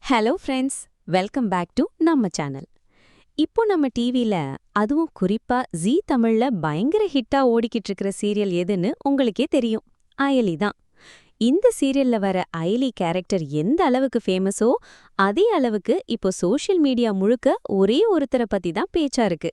Hello friends, welcome back to நம்ம channel. இப்போ நம்ம டிவில அதுவும் குறிப்பா ஜீ தமிழ்ல பயங்கர ஹிட்டா ஓடிக்கிட்டு இருக்கிற சீரியல் எதுன்னு உங்களுக்கே தெரியும். அயலி தான். இந்த சீரியல்ல வர அயலி கேரக்டர் எந்த அளவுக்கு ஃபேமஸோ அதே அளவுக்கு இப்போ சோஷியல் மீடியா முழுக்க ஒரே ஒருத்தரை பத்தி தான் பேச்சா இருக்கு.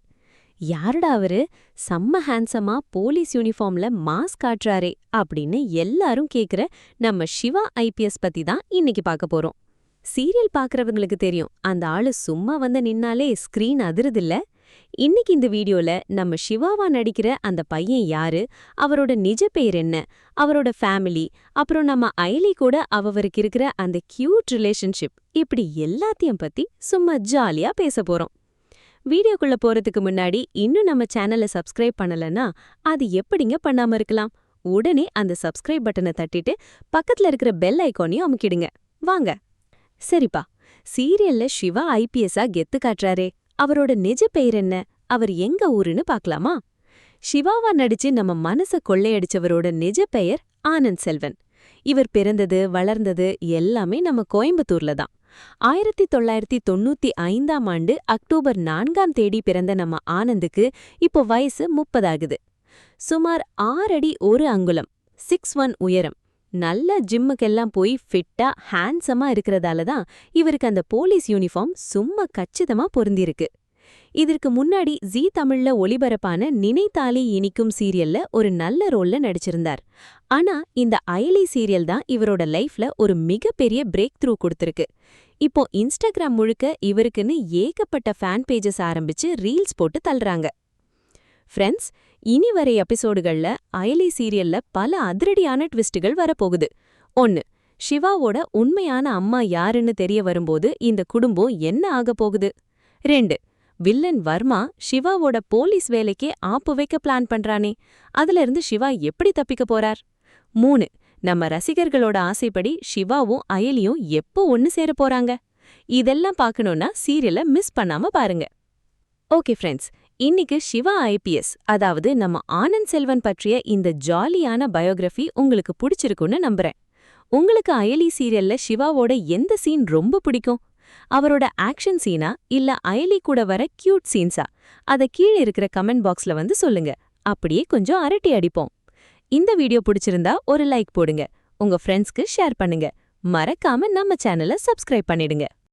யாருடா அவரு, செம்ம ஹேண்ட்ஸமா போலீஸ் யூனிஃபார்ம்ல மாஸ் காட்டுறாரே அப்படின்னு எல்லாரும் கேக்குற நம்ம சிவா ஐபிஎஸ் பத்தி தான் இன்னைக்கு பார்க்க போறோம். சீரியல் பாக்குறவங்களுக்கு தெரியும், அந்த ஆளு சும்மா வந்து நின்னாலே ஸ்கிரீன் அதிருதில்ல. இன்னைக்கு இந்த வீடியோல நம்ம சிவாவா நடிக்கிற அந்த பையன் யாரு, அவரோட நிஜ பெயர் என்ன, அவரோட ஃபேமிலி, அப்புறம் நம்ம அயலி கூட அவருக்கு இருக்கிற அந்த கியூட் ரிலேஷன்ஷிப், இப்படி எல்லாத்தையும் பத்தி சும்மா ஜாலியா பேச போறோம். வீடியோக்குள்ள போறதுக்கு முன்னாடி இன்னும் நம்ம சேனலை சப்ஸ்கிரைப் பண்ணலன்னா அது எப்படிங்க பண்ணாம இருக்கலாம்? உடனே அந்த சப்ஸ்கிரைப் பட்டனை தட்டிட்டு பக்கத்துல இருக்கிற பெல் ஐகானையும் அமுக்கிடுங்க. வாங்க. சரிப்பா, சீரியல்ல சிவா ஐபிஎஸ்ஸா கெத்து காட்டுறாரே, அவரோட நிஜ பெயர் என்ன, அவர் எங்க ஊருன்னு பார்க்கலாமா? சிவாவா நடிச்சு நம்ம மனச கொள்ளையடிச்சவரோட நிஜ பெயர் ஆனந்த் செல்வன். இவர் பிறந்தது வளர்ந்தது எல்லாமே நம்ம கோயம்புத்தூர்ல தான். 1995ஆம் ஆண்டு அக்டோபர் 4ஆம் தேதி பிறந்த நம்ம ஆனந்துக்கு இப்போ வயசு 30 ஆகுது. சுமார் 6 அடி 1 அங்குலம், 6'1" உயரம். நல்ல ஜிம்முக்கெல்லாம் போய் ஃபிட்டா ஹேண்ட்ஸமா இருக்கிறதால தான் இவருக்கு அந்த போலீஸ் யூனிஃபார்ம் சும்மா கச்சிதமா பொருந்திருக்கு. இதற்கு முன்னாடி ஜீ தமிழ்ல ஒளிபரப்பான நினைத்தாலே இனிக்கும் சீரியல்ல ஒரு நல்ல ரோல்ல நடிச்சிருந்தார். ஆனா இந்த அயலி சீரியல் தான் இவரோட லைஃப்ல ஒரு மிகப்பெரிய பிரேக் த்ரூ கொடுத்திருக்கு. இப்போ இன்ஸ்டாகிராம் முழுக்க இவருக்குன்னு ஏகப்பட்ட ஃபேன் பேஜஸ் ஆரம்பிச்சு ரீல்ஸ் போட்டு தள்ளுறாங்க. ஃப்ரெண்ட்ஸ், இனி வர எபிசோடுகள்ல அயலி சீரியல்ல பல அதிரடியான ட்விஸ்டுகள் வரப்போகுது. 1. சிவாவோட உண்மையான அம்மா யாருன்னு தெரிய வரும்போது இந்த குடும்பம் என்ன ஆகப் போகுது? 2. வில்லன் வர்மா சிவாவோட போலீஸ் வேலைக்கே ஆப்பு வைக்க பிளான் பண்றானே, அதுல இருந்து சிவா எப்படி தப்பிக்க போறார்? 3. நம்ம ரசிகர்களோட ஆசைப்படி சிவாவும் அயலியும் எப்போ ஒன்னு சேர போறாங்க? இதெல்லாம் பார்க்கணும்னா சீரியலை மிஸ் பண்ணாம பாருங்க. ஓகே ஃப்ரெண்ட்ஸ், இன்னைக்கு சிவா ஐபிஎஸ், அதாவது நம்ம ஆனந்த் செல்வன் பற்றிய இந்த ஜாலியான பயோகிராஃபி உங்களுக்கு பிடிச்சிருக்குன்னு நம்புறேன். உங்களுக்கு அயலி சீரியல்ல சிவாவோட எந்த சீன் ரொம்ப பிடிக்கும்? அவரோட ஆக்ஷன் சீனா இல்ல அயலி கூட வர கியூட் சீன்ஸா? அத கீழே இருக்கிற கமெண்ட் பாக்ஸ்ல வந்து சொல்லுங்க. அப்படியே கொஞ்சம் அரட்டி அடிப்போம். இந்த வீடியோ பிடிச்சிருந்தா ஒரு லைக் போடுங்க, உங்க ஃப்ரெண்ட்ஸ்க்கு ஷேர் பண்ணுங்க, மறக்காம நம்ம சேனலை சப்ஸ்கிரைப் பண்ணிடுங்க.